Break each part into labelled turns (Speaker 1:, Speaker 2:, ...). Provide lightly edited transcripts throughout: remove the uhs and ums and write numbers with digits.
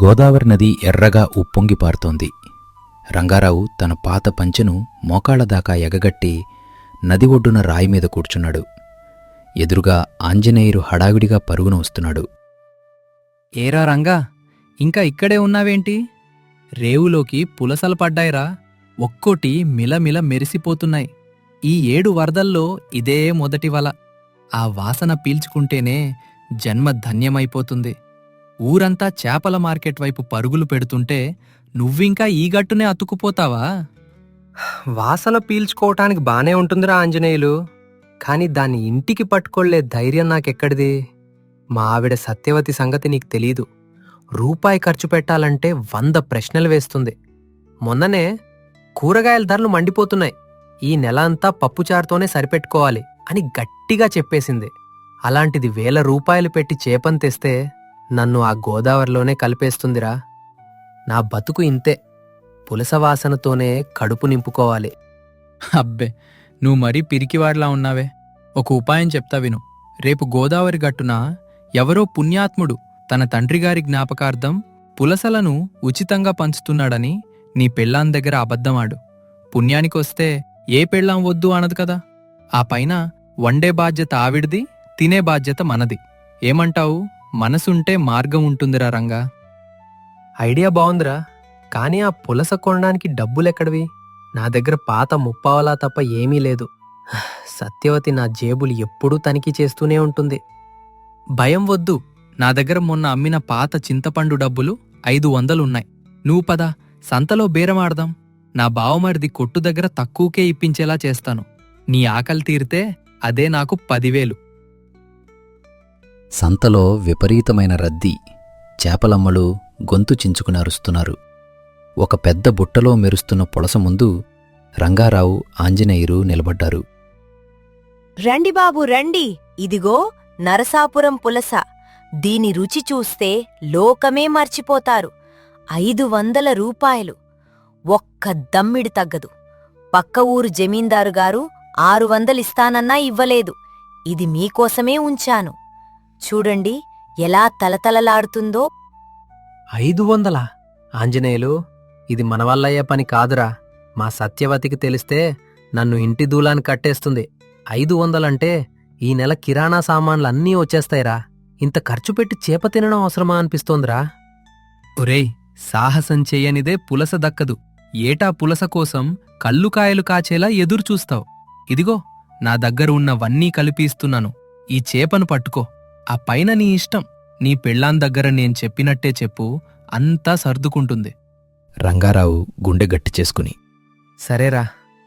Speaker 1: గోదావరి నది ఎర్రగా ఉప్పొంగి పారుతోంది. రంగారావు తన పాత పంచెను మోకాళ్లదాకా ఎగగట్టి నది ఒడ్డున రాయిమీద కూర్చున్నాడు. ఎదురుగా ఆంజనేయురు హడావిడిగా పరుగున వస్తున్నాడు.
Speaker 2: ఏరా రంగా, ఇంకా ఇక్కడే ఉన్నావేంటి? రేవులోకి పులసలు పడ్డాయిరా, ఒక్కోటి మిలమిల మెరిసిపోతున్నాయి. ఈ 7 వరదల్లో ఇదే మొదటి వల. ఆ వాసన పీల్చుకుంటేనే జన్మ ధన్యమైపోతుంది. ఊరంతా చేపల మార్కెట్ వైపు పరుగులు పెడుతుంటే నువ్వింకా ఈ గట్టునే అతుక్కుపోతావా?
Speaker 3: వాసన పీల్చుకోవటానికి బానే ఉంటుందిరా ఆంజనేయులు, కాని దాన్ని ఇంటికి పట్టుకోలే ధైర్యం నాకెక్కడిది? మా ఆవిడ సత్యవతి సంగతి నీకు తెలీదు. రూపాయి ఖర్చు పెట్టాలంటే 100 ప్రశ్నలు వేస్తుంది. మొన్ననే కూరగాయల ధరలు మండిపోతున్నాయి, ఈ నెల అంతా పప్పుచారుతోనే సరిపెట్టుకోవాలి అని గట్టిగా చెప్పేసింది. అలాంటిది 1000 రూపాయలు పెట్టి చేపని తెస్తే నన్ను ఆ గోదావరిలోనే కలిపేస్తుందిరా. నా బతుకు ఇంతే, పులసవాసనతోనే కడుపు నింపుకోవాలి.
Speaker 2: అబ్బే, నువ్వు మరీ పిరికివాడ్లా ఉన్నావే. ఒక ఉపాయం చెప్తా విను. రేపు గోదావరి గట్టున ఎవరో పుణ్యాత్ముడు తన తండ్రిగారి జ్ఞాపకార్థం పులసలను ఉచితంగా పంచుతున్నాడని నీ పెళ్ళాం దగ్గర అబద్ధమాడు. పుణ్యానికొస్తే ఏ పెళ్ళాం వద్దు అనదు కదా. ఆ పైన వండే బాధ్యత ఆవిడిది, తినే బాధ్యత మనది. ఏమంటావు? మనసుంటే మార్గం ఉంటుందిరా రంగా.
Speaker 3: ఐడియా బావుందిరా, కానీ ఆ పులస కొనడానికి డబ్బులెక్కడివి? నా దగ్గర పాత ముప్పావలా తప్ప ఏమీ లేదు. సత్యవతి నా జేబులు ఎప్పుడూ తనిఖీ చేస్తూనే ఉంటుంది.
Speaker 2: భయం వద్దు, నా దగ్గర మొన్న అమ్మిన పాత చింతపండు డబ్బులు 500 నువ్వు పద, సంతలో బేరమాడదాం. నా బావమరిది కొట్టు దగ్గర తక్కువకే ఇప్పించేలా చేస్తాను. నీ ఆకలి తీరితే అదే నాకు 10,000.
Speaker 1: సంతలో విపరీతమైన రద్దీ. చేపలమ్మలు గొంతు చించుకుని అరుస్తున్నారు. ఒక పెద్ద బుట్టలో మెరుస్తున్న పులస ముందు రంగారావు, ఆంజనేయురు నిలబడ్డారు.
Speaker 4: రండి బాబు రండి, ఇదిగో నరసాపురం పులస. దీని రుచి చూస్తే లోకమే మర్చిపోతారు. 500 రూపాయలు. ఒక్క దమ్మిడి తగ్గదు. పక్క ఊరు జమీందారుగారు 600 ఇస్తానన్నా ఇవ్వలేదు. ఇది మీకోసమే ఉంచాను. చూడండి ఎలా తలతలలాడుతుందో.
Speaker 3: 500? ఆంజనేయులు, ఇది మన వల్లయ్యే పని కాదురా. మా సత్యవతికి తెలిస్తే నన్ను ఇంటి దూలాన్ని కట్టేస్తుంది. 500 ఈ నెల కిరాణా సామాన్లన్నీ వచ్చేస్తాయిరా. ఇంత ఖర్చు పెట్టి చేప తినడం అవసరమా అనిపిస్తోందిరా.
Speaker 2: ఒరేయ్, సాహసం చెయ్యనిదే పులస దక్కదు. ఏటా పులస కోసం కళ్ళుకాయలు కాచేలా ఎదురుచూస్తావు. ఇదిగో నా దగ్గర ఉన్నవన్నీ కలిపిస్తున్నాను. ఈ చేపను పట్టుకో. ఆ పైన నీ ఇష్టం. నీ పెళ్ళాం దగ్గర నేను చెప్పినట్టే చెప్పు, అంతా సర్దుకుంటుంది.
Speaker 1: రంగారావు గుండె గట్టి చేసుకుని,
Speaker 3: సరేరా,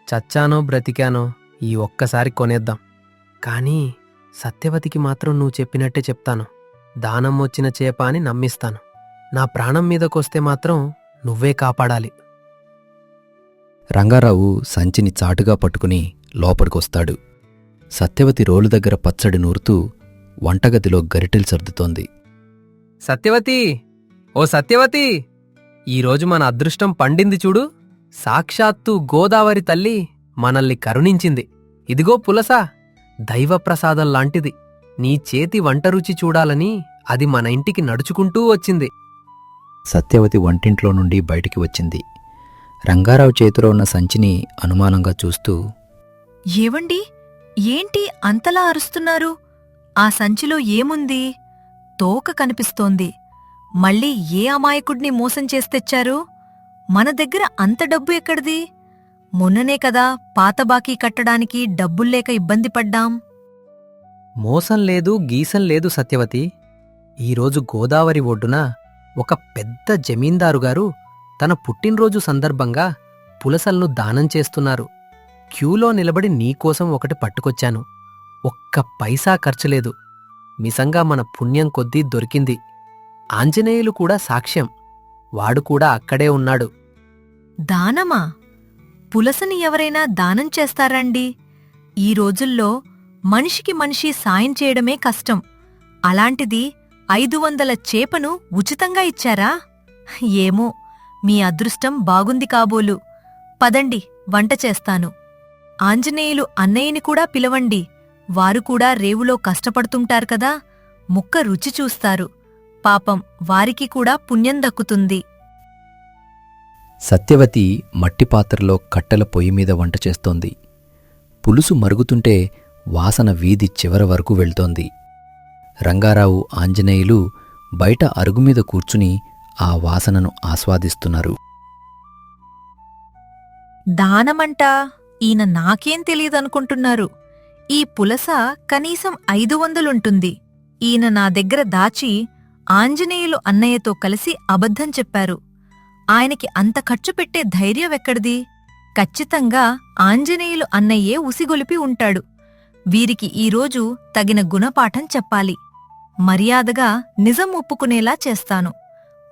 Speaker 3: చచ్చానో బ్రతికానో ఈ ఒక్కసారి కొనేద్దాం. కానీ సత్యవతికి మాత్రం నువ్వు చెప్పినట్టే చెప్తాను. దానం వచ్చిన చేప అని నమ్మిస్తాను. నా ప్రాణం మీదకొస్తే మాత్రం నువ్వే కాపాడాలి.
Speaker 1: రంగారావు సంచిని చాటుగా పట్టుకుని లోపలికొస్తాడు. సత్యవతి రోలు దగ్గర పచ్చడి నూరుతూ వంటగదిలో గరిటెలు సర్దుతోంది.
Speaker 3: సత్యవతి, ఓ సత్యవతి, ఈరోజు మన అదృష్టం పండింది చూడు. సాక్షాత్తు గోదావరి తల్లి మనల్ని కరుణించింది. ఇదిగో పులస, దైవప్రసాదం లాంటిది. నీ చేతి వంట రుచి చూడాలని అది మన ఇంటికి నడుచుకుంటూ వచ్చింది.
Speaker 1: సత్యవతి వంటింట్లో నుండి బయటికి వచ్చింది. రంగారావు చేతిలో ఉన్న సంచిని అనుమానంగా చూస్తూ,
Speaker 4: ఏవండి, ఏంటి అంతలా అరుస్తున్నారు? ఆ సంచిలో ఏముంది? తోక కనిపిస్తోంది. మళ్ళీ ఏ అమాయకుడిని మోసం చేస్తెచ్చారు? మన దగ్గర అంత డబ్బు ఎక్కడిది? మొన్ననే కదా పాత బాకీ కట్టడానికి డబ్బుల్లేక ఇబ్బంది పడ్డాం.
Speaker 3: మోసం లేదు, గీసం లేదు సత్యవతి. ఈరోజు గోదావరి ఒడ్డున ఒక పెద్ద జమీందారుగారు తన పుట్టినరోజు సందర్భంగా పులసలను దానం చేస్తున్నారు. క్యూలో నిలబడి నీకోసం ఒకటి పట్టుకొచ్చాను. ఒక్క పైసా ఖర్చులేదు. మిసంగా మన పుణ్యం కొద్దీ దొరికింది. ఆంజనేయులు కూడా సాక్ష్యం. వాడు కూడా అక్కడే ఉన్నాడు.
Speaker 4: దానమా? పులసని ఎవరైనా దానం చేస్తారండి? ఈ రోజుల్లో మనిషికి మనిషి సాయం చేయడమే కష్టం. అలాంటిది 500 చేపను ఉచితంగా ఇచ్చారా? ఏమో, మీ అదృష్టం బాగుంది కాబోలు. పదండి, వంట చేస్తాను. ఆంజనేయులు అన్నయ్యని కూడా పిలవండి. వారు కూడా రేవులో కష్టపడుతుంటారు కదా, ముక్క రుచి చూస్తారు. పాపం వారికి కూడా పుణ్యం దక్కుతుంది.
Speaker 1: సత్యవతి మట్టి పాత్రలో కట్టెల పొయ్యి మీద వంట చేస్తోంది. పులుసు మరుగుతుంటే వాసన వీధి చివర వరకు వెళ్తోంది. రంగారావు, ఆంజనేయులు బయట అరుగుమీద కూర్చుని ఆ వాసనను ఆస్వాదిస్తున్నారు.
Speaker 4: దానమంట ఈయన నాకేం తెలియదనుకుంటున్నారు. ఈ పులస కనీసం 500 ఈయన నా దగ్గర దాచి ఆంజనేయులు అన్నయ్యతో కలిసి అబద్ధం చెప్పారు. ఆయనకి అంత ఖర్చు పెట్టే ధైర్యమెక్కడిది? ఖచ్చితంగా ఆంజనేయులు అన్నయ్యే ఉసిగొలిపి ఉంటాడు. వీరికి ఈరోజు తగిన గుణపాఠం చెప్పాలి. మర్యాదగా నిజం ఒప్పుకునేలా చేస్తాను.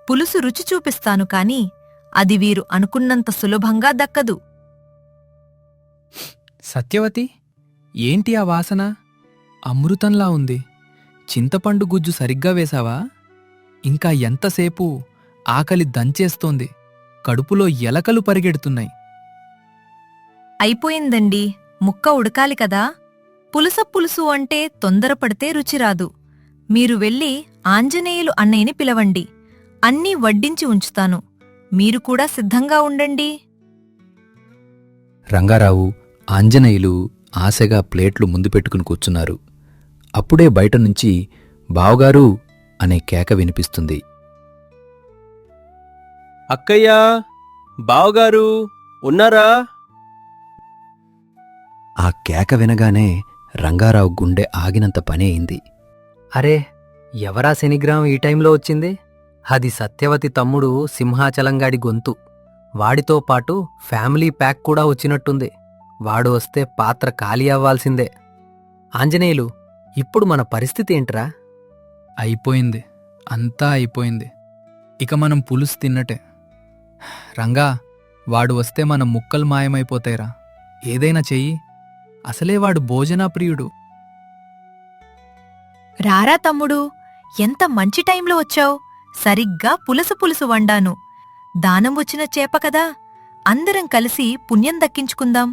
Speaker 4: పులుసు రుచి చూపిస్తాను కాని అది వీరు అనుకున్నంత సులభంగా దక్కదు.
Speaker 2: సత్యవతి, ఏంటి ఆ వాసన? అమృతంలా ఉంది. చింతపండు గుజ్జు సరిగ్గా వేశావా? ఇంకా ఎంతసేపు? ఆకలి దంచేస్తోంది. కడుపులో ఎలకలు పరిగెడుతున్నాయి.
Speaker 4: అయిపోయిందండి. ముక్క ఉడకాలి కదా. పులుసు అంటే తొందరపడితే రుచిరాదు. మీరు వెళ్ళి ఆంజనేయులు అన్నయ్యని పిలవండి. అన్నీ వడ్డించి ఉంచుతాను. మీరు కూడా సిద్ధంగా ఉండండి.
Speaker 1: రంగారావు, ఆంజనేయులు ఆశగా ప్లేట్లు ముందు పెట్టుకుని కూర్చున్నారు. అప్పుడే బయటనుంచి బావగారు అనే కేక వినిపిస్తుంది.
Speaker 5: అక్కయ్యా, బావగారు ఉన్నారా?
Speaker 1: ఆ కేక వినగానే రంగారావు గుండె ఆగినంత పని అయింది.
Speaker 3: అరే, ఎవరా శనిగ్రహం ఈ టైంలో వచ్చింది? అది సత్యవతి తమ్ముడు సింహాచలంగాడి గొంతు. వాడితో పాటు ఫ్యామిలీ ప్యాక్ కూడా వచ్చినట్టుంది. వాడు వస్తే పాత్ర ఖాళీ అవ్వాల్సిందే. ఆంజనేయులు, ఇప్పుడు మన పరిస్థితి ఏంట్రా?
Speaker 2: అయిపోయింది, అంతా అయిపోయింది. ఇక మనం పులుసు తిన్నటే. రంగా, వాడు వస్తే మన ముక్కలు మాయమైపోతాయిరా. ఏదైనా చెయ్యి. అసలే వాడు భోజనాప్రియుడు.
Speaker 4: రారా తమ్ముడు, ఎంత మంచి టైంలో వచ్చావు. సరిగ్గా పులుసు వండాను. దానం వచ్చిన చేప కదా. అందరం కలిసి పుణ్యం దక్కించుకుందాం.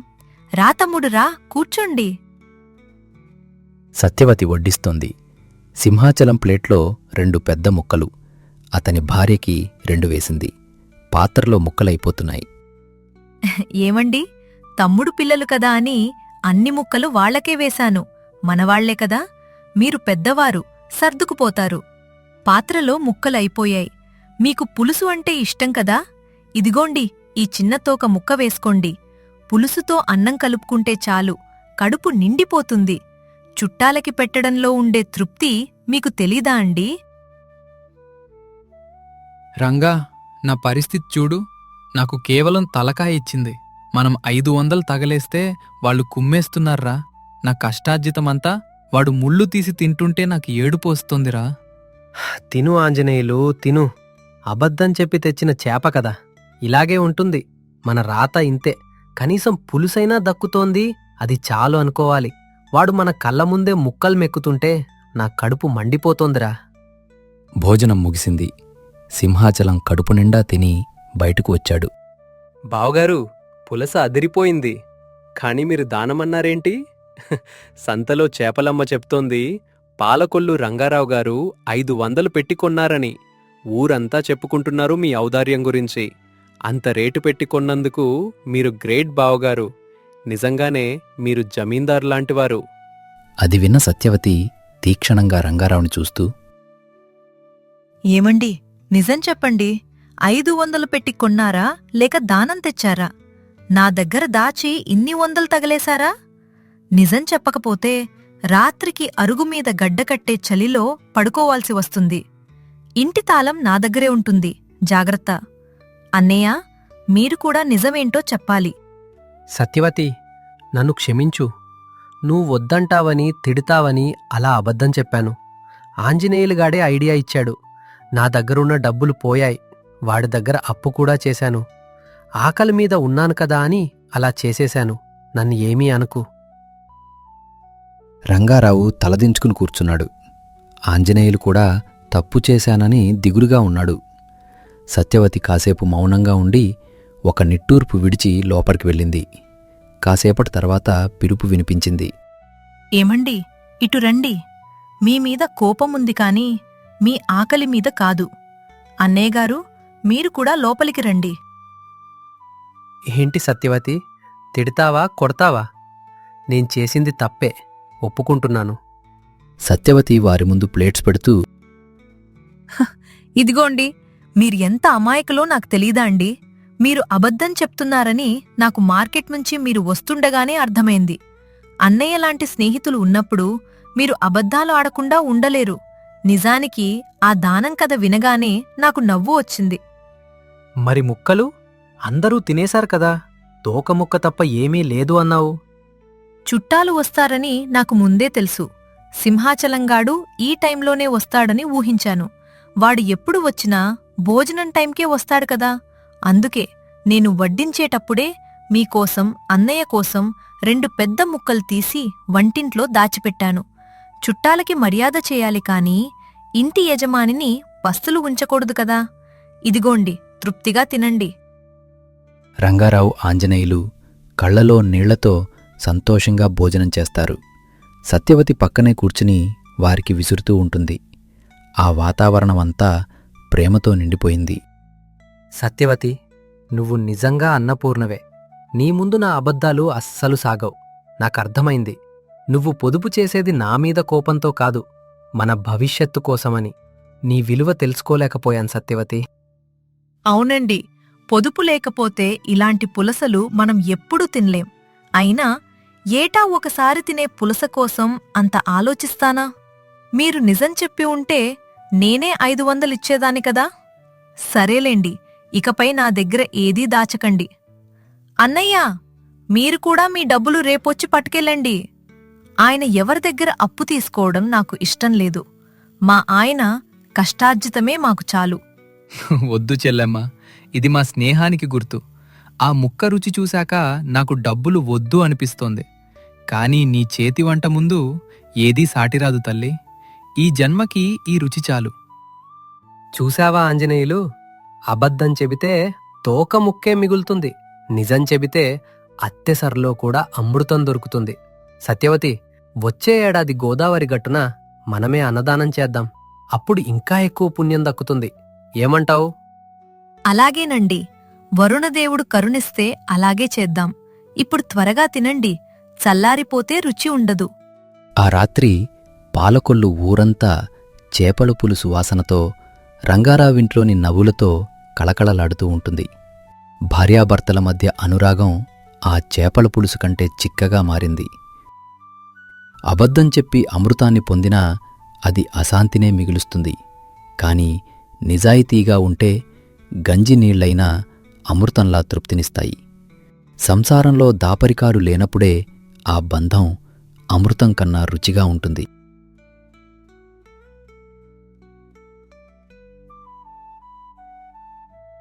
Speaker 4: రా తమ్ముడు, రా, కూర్చోండి.
Speaker 1: సత్యవతి వడ్డిస్తోంది. సింహాచలం ప్లేట్లో 2 పెద్ద ముక్కలు. అతని భార్యకి 2 వేసింది. పాత్రలో ముక్కలైపోతున్నాయి.
Speaker 4: ఏమండి, తమ్ముడు పిల్లలు కదా అని అన్ని ముక్కలు వాళ్లకే వేశాను. మనవాళ్లే కదా. మీరు పెద్దవారు, సర్దుకుపోతారు. పాత్రలో ముక్కలైపోయాయి. మీకు పులుసు అంటే ఇష్టం కదా. ఇదిగోండి, ఈ చిన్న తోక ముక్క వేసుకోండి. పులుసుతో అన్నం కలుపుకుంటే చాలు, కడుపు నిండిపోతుంది. చుట్టాలకి పెట్టడంలో ఉండే తృప్తి మీకు తెలీదా అండి?
Speaker 2: రంగా, నా పరిస్థితి చూడు. నాకు కేవలం తలకాయ ఇచ్చింది. మనం 500 తగలేస్తే వాళ్ళు కుమ్మేస్తున్నారా. నా కష్టార్జితమంతా వాడు ముళ్ళు తీసి తింటుంటే నాకు ఏడుపు వస్తోందిరా.
Speaker 3: తిను ఆంజనేయులు, తిను. అబద్ధం చెప్పి తెచ్చిన చేప కదా. ఇలాగే ఉంటుంది. మన రాత ఇంతే. కనీసం పులుసైనా దక్కుతోంది, అది చాలు అనుకోవాలి. వాడు మన కళ్ళ ముందే ముక్కలు మెక్కుతుంటే నా కడుపు మండిపోతోందిరా.
Speaker 1: భోజనం ముగిసింది. సింహాచలం కడుపు నిండా తిని బయటకు వచ్చాడు.
Speaker 5: బావగారు, పులస అదిరిపోయింది. కాని మీరు దానమన్నారేంటి? సంతలో చేపలమ్మ చెప్తోంది పాలకొల్లు రంగారావు గారు 500 పెట్టి కొన్నారని. ఊరంతా చెప్పుకుంటున్నారు మీ ఔదార్యం గురించి. అంత రేటు పెట్టి కొన్నందుకు మీరు గ్రేట్ బావగారు. నిజంగానే మీరు జమీందారు లాంటివారు.
Speaker 1: అది విన్న సత్యవతి తీక్షణంగా రంగారావుని చూస్తూ,
Speaker 4: ఏమండి, నిజం చెప్పండి. 500 పెట్టి కొన్నారా లేక దానం తెచ్చారా? నా దగ్గర దాచి ఇన్ని 100 తగలేశారా? నిజం చెప్పకపోతే రాత్రికి అరుగుమీద గడ్డకట్టే చలిలో పడుకోవాల్సి వస్తుంది. ఇంటి తాళం నా దగ్గరే ఉంటుంది. జాగ్రత్త. అన్నయ్య, మీరు కూడా నిజమేంటో చెప్పాలి.
Speaker 3: సత్యవతి, నన్ను క్షమించు. నువ్వు వద్దంటావని, తిడతావని అలా అబద్ధం చెప్పాను. ఆంజనేయులుగాడే ఐడియా ఇచ్చాడు. నా దగ్గరున్న డబ్బులు పోయాయి. వాడి దగ్గర అప్పు కూడా చేశాను. ఆకలి మీద ఉన్నాను కదా అని అలా చేసేశాను. నన్ను ఏమీ అనుకు.
Speaker 1: రంగారావు తలదించుకుని కూర్చున్నాడు. ఆంజనేయులు కూడా తప్పు చేశానని దిగులుగా ఉన్నాడు. సత్యవతి కాసేపు మౌనంగా ఉండి ఒక నిట్టూర్పు విడిచి లోపలికి వెళ్ళింది. కాసేపటి తర్వాత పిలుపు వినిపించింది.
Speaker 4: ఏమండి, ఇటు రండి. మీమీద కోపముంది కాని మీ ఆకలి మీద కాదు. అన్నయ్యగారు, మీరు కూడా లోపలికి రండి.
Speaker 3: ఏంటి సత్యవతి, తిడతావా కొడతావా? నేను చేసింది తప్పే, ఒప్పుకుంటున్నాను.
Speaker 1: సత్యవతి వారి ముందు ప్లేట్స్ పెడుతూ,
Speaker 4: ఇదిగోండి, మీరు ఎంత అమాయకులో నాకు తెలీదా అండి? మీరు అబద్ధం చెప్తున్నారని నాకు మార్కెట్ నుంచి మీరు వస్తుండగానే అర్థమైంది. అన్నయ్య లాంటి స్నేహితులు ఉన్నప్పుడు మీరు అబద్ధాలు ఆడకుండా ఉండలేరు. నిజానికి ఆ దానం కథ వినగానే నాకు నవ్వు వచ్చింది.
Speaker 3: మరి ముక్కలు అందరూ తినేశారు కదా, తోక ముక్క తప్ప ఏమీ లేదు అన్నావు.
Speaker 4: చుట్టాలు వస్తారని నాకు ముందే తెలుసు. సింహాచలంగాడు ఈ టైంలోనే వస్తాడని ఊహించాను. వాడు ఎప్పుడు వచ్చినా భోజనం టైంకే వస్తాడు కదా. అందుకే నేను వడ్డించేటప్పుడే మీకోసం, అన్నయ్య కోసం 2 పెద్ద ముక్కలు తీసి వంటింట్లో దాచిపెట్టాను. చుట్టాలకి మర్యాద చేయాలి కాని ఇంటి యజమానిని పస్తులు ఉంచకూడదు కదా. ఇదిగోండి, తృప్తిగా తినండి.
Speaker 1: రంగారావు, ఆంజనేయులు కళ్లలో నీళ్లతో సంతోషంగా భోజనం చేస్తారు. సత్యవతి పక్కనే కూర్చుని వారికి విసురుతూ ఉంటుంది. ఆ వాతావరణమంతా ప్రేమతో నిండిపోయింది.
Speaker 3: సత్యవతి, నువ్వు నిజంగా అన్నపూర్ణవే. నీ ముందు నా అబద్ధాలు అస్సలు సాగవు. నాకర్థమైంది. నువ్వు పొదుపు చేసేది నా మీద కోపంతో కాదు, మన భవిష్యత్తు కోసమని. నీ విలువ తెలుసుకోలేకపోయాను సత్యవతి.
Speaker 4: అవునండి, పొదుపు లేకపోతే ఇలాంటి పులసలు మనం ఎప్పుడూ తినలేం. అయినా ఏటా ఒకసారి తినే పులస కోసం అంత ఆలోచిస్తానా? మీరు నిజం చెప్పి ఉంటే నేనే 500 ఇచ్చేదాన్ని కదా. సరేలేండి, ఇకపై నా దగ్గర ఏదీ దాచకండి. అన్నయ్యా, మీరు కూడా మీ డబ్బులు రేపొచ్చి పట్టుకెళ్ళండి. ఆయన ఎవరి దగ్గర అప్పు తీసుకోవడం నాకు ఇష్టం లేదు. మా ఆయన కష్టార్జితమే మాకు చాలు.
Speaker 2: వద్దు చెల్లెమ్మ, ఇది మా స్నేహానికి గుర్తు. ఆ ముక్క రుచి చూశాక నాకు డబ్బులు వద్దు అనిపిస్తోంది. కానీ నీ చేతి వంట ముందు ఏదీ సాటిరాదు తల్లి. ఈ జన్మకి ఈ రుచి చాలు.
Speaker 3: చూశావా ఆంజనేయులు, అబద్ధం చెబితే తోక ముక్కే మిగులుతుంది, నిజం చెబితే అత్తెసర్లో కూడా అమృతం దొరుకుతుంది. సత్యవతి, వచ్చే ఏడాది గోదావరి గట్టున మనమే అన్నదానం చేద్దాం. అప్పుడు ఇంకా ఎక్కువ పుణ్యం దక్కుతుంది. ఏమంటావు?
Speaker 4: అలాగేనండి, వరుణదేవుడు కరుణిస్తే అలాగే చేద్దాం. ఇప్పుడు త్వరగా తినండి, చల్లారిపోతే రుచి ఉండదు.
Speaker 1: ఆ రాత్రి పాలకొల్లు ఊరంతా చేపల పులుసు వాసనతో, రంగారావింట్లోని నవ్వులతో కళకళలాడుతూ ఉంటుంది. భార్యాభర్తల మధ్య అనురాగం ఆ చేపల పులుసు కంటే చిక్కగా మారింది. అబద్ధం చెప్పి అమృతాన్ని పొందినా అది అశాంతినే మిగులుస్తుంది. కాని నిజాయితీగా ఉంటే గంజి నీళ్లైనా అమృతంలా తృప్తినిస్తాయి. సంసారంలో దాపరికాలు లేనప్పుడే ఆ బంధం అమృతం కన్నా రుచిగా ఉంటుంది.